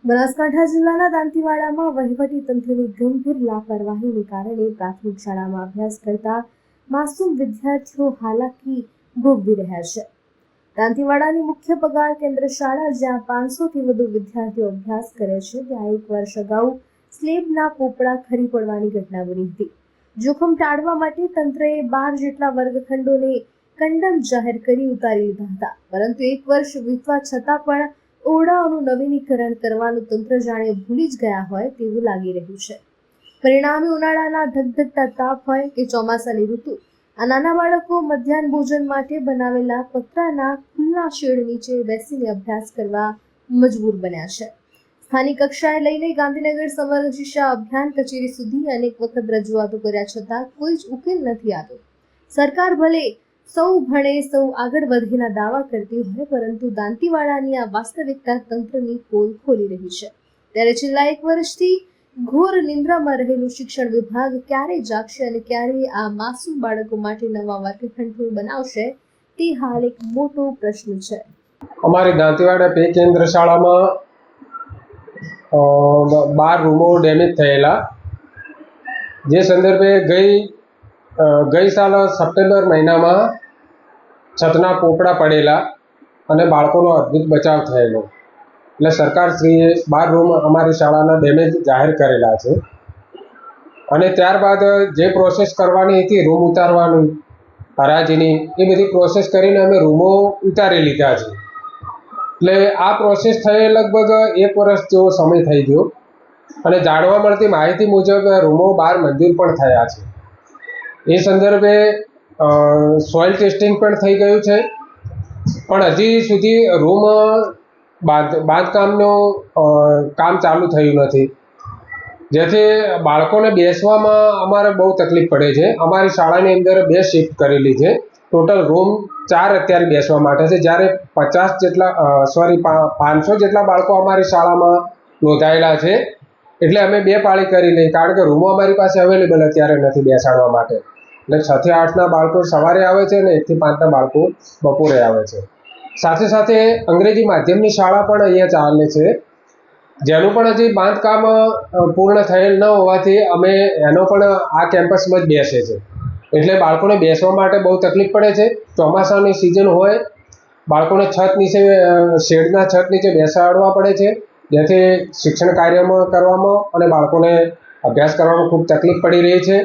બનાસકાંઠા જિલ્લાના દાંતીવાડામાં વહીવટીતંત્રની ગંભીર લાપરવાહીને કારણે પ્રાથમિક શાળામાં અભ્યાસ કરતા માસૂમ વિદ્યાર્થીઓ હાલાકી ભોગવી રહ્યા છે। દાંતીવાડાની મુખ્ય પગાર કેન્દ્ર શાળા, જ્યાં 500થી વધુ વિદ્યાર્થીઓ અભ્યાસ કરે છે, ત્યાં 1 વર્ષ અગાઉ સ્લેબના પોપડા ખરી પડવાની ઘટના બની હતી। જોખમ ટાળવા માટે તંત્રએ 12 જેટલા વર્ગખંડોને કંડમ જાહેર કરી ઉતારી લીધા હતા, પરંતુ 1 વર્ષ વીતવા છતાં પણ ઓરડાઓનું નવીનીકરણ કરવાનું તંત્ર જાણે ભૂલી જ ગયા હોય તેવું લાગી રહ્યું છે। પરિણામે ઉનાળાના ધગધગતા તાપ હોય કે ચોમાસાની ઋતુ, આ નાના બાળકો મધ્યાહન ભોજન માટે બનાવેલા પતરાના ખુલ્લા શેડ નીચે બેસીને અભ્યાસ કરવા મજબૂર બન્યા છે। સ્થાનિક કક્ષાએ લઈને ગાંધીનગર સમગ્ર શિક્ષા અભિયાન કચેરી સુધી અનેક વખત રજૂઆતો કર્યા છતાં કોઈ જ ઉકેલ નથી આવ્યો। સરકાર ભલે સૌ ભણે સૌ આગળ વધેના દાવા કરતી હોય, પરંતુ દાંતીવાડાની આ વાસ્તવિકતા તંત્રની પોલ ખોલી રહી છે। ત્યારે છેલ્લા 1 વર્ષથી ઘોર નિંદ્રામાં રહેલું શિક્ષણ વિભાગ ક્યારે જાગશે અને ક્યારે આ માસૂમ બાળકો માટે નવા વર્ગખંડો બનાવશે, તે હાલ એક મોટો પ્રશ્ન છે। અમારી દાંતીવાડા પે કેન્દ્ર શાળામાં 12 રૂમો ડેમેજ થયેલા, જે સંદર્ભે ગઈ સાલ સપ્ટેમ્બર મહિનામાં છતના પોપડા પડેલા અને બાળકોનો અદ્ભુત બચાવ થયેલો। એટલે સરકારશ્રીએ 12 રૂમ અમારી શાળાના ડેમેજ જાહેર કરેલા છે અને ત્યારબાદ જે પ્રોસેસ કરવાની હતી, રૂમ ઉતારવાની, હરાજીની, એ બધી પ્રોસેસ કરીને અમે રૂમો ઉતારી લીધા છે। એટલે આ પ્રોસેસ થઈ લગભગ 1 વર્ષ જેવો સમય થઈ ગયો અને જાણવા મળતી માહિતી મુજબ રૂમો 12 મંજૂર પણ થયા છે। એ સંદર્ભે સોઇલ ટેસ્ટિંગ પણ થઈ ગયું છે, પણ હજી સુધી રૂમ બાંધકામનું કામ ચાલુ થયું નથી, જેથી બાળકોને બેસવામાં અમારે બહુ તકલીફ પડે છે। અમારી શાળાની અંદર 2 શિફ્ટ કરેલી છે, ટોટલ રૂમ 4 અત્યારે બેસવા માટે છે, જ્યારે 500 જેટલા બાળકો અમારી શાળામાં નોંધાયેલા છે। એટલે અમે 2 પાળી કરી લઈ, કારણ કે રૂમો અમારી પાસે અવેલેબલ અત્યારે નથી બેસાડવા માટે। એટલે 6 થી 8ના બાળકો સવારે આવે છે અને 1 થી 5ના બાળકો બપોરે આવે છે। સાથે સાથે અંગ્રેજી માધ્યમની શાળા પણ અહીંયા ચાલે છે, જેનું પણ હજી બાંધકામ પૂર્ણ થયેલ ન હોવાથી અમે એનો પણ આ કેમ્પસમાં જ બેસે છે। એટલે બાળકોને બેસવા માટે બહુ તકલીફ પડે છે। ચોમાસાની સિઝન હોય, બાળકોને છત નીચે, શેડના છત નીચે બેસાડવા પડે છે, જેથી શિક્ષણ કાર્યમાં કરવામાં અને બાળકોને અભ્યાસ કરવામાં ખૂબ તકલીફ પડી રહી છે।